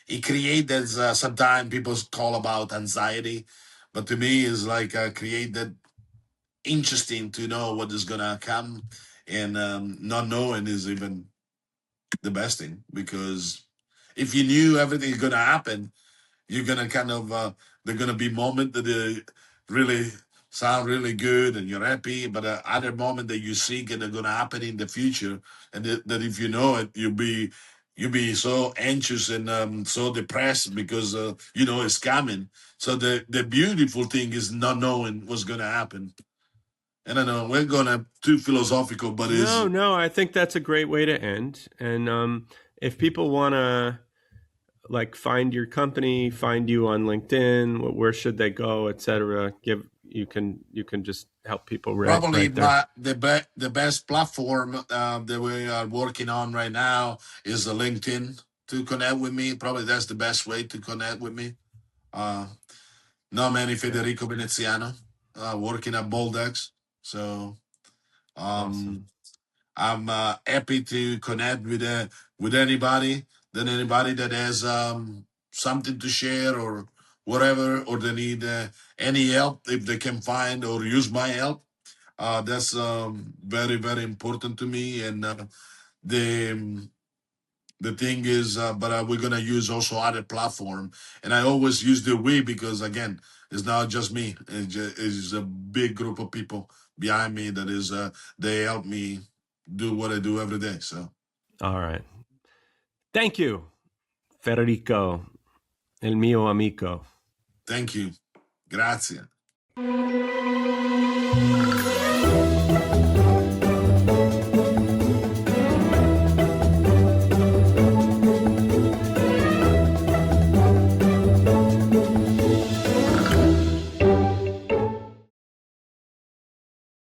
it creates sometimes people call about anxiety, but to me is like create that interesting to know what is gonna come, and not knowing is even the best thing, because if you knew everything is gonna happen, you're gonna kind of they're gonna be moment that really sound really good and you're happy, but other moment that you see are gonna happen in the future, and that if you know it, you'll be so anxious and so depressed, because you know it's coming. So the beautiful thing is not knowing what's gonna happen. And I know we're gonna too philosophical, but is No, no, I think that's a great way to end. And if people want to like find your company, find you on LinkedIn, where should they go, etc. Give you can just help people probably right there. the best platform that we are working on right now is the LinkedIn to connect with me. Probably that's the best way to connect with me. Uh, no many Yeah, Federico Veneziano, working at BoldX. So awesome. um, I'm happy to connect with anybody. Then anybody that has something to share or whatever, or they need any help, if they can find or use my help, that's very important to me. And the the thing is, but we're gonna use also other platform, and I always use the we, because again, it's not just me. It's a big group of people behind me that is they help me do what I do every day. So All right. Thank you, Federico, el mio amico. thank you, grazie.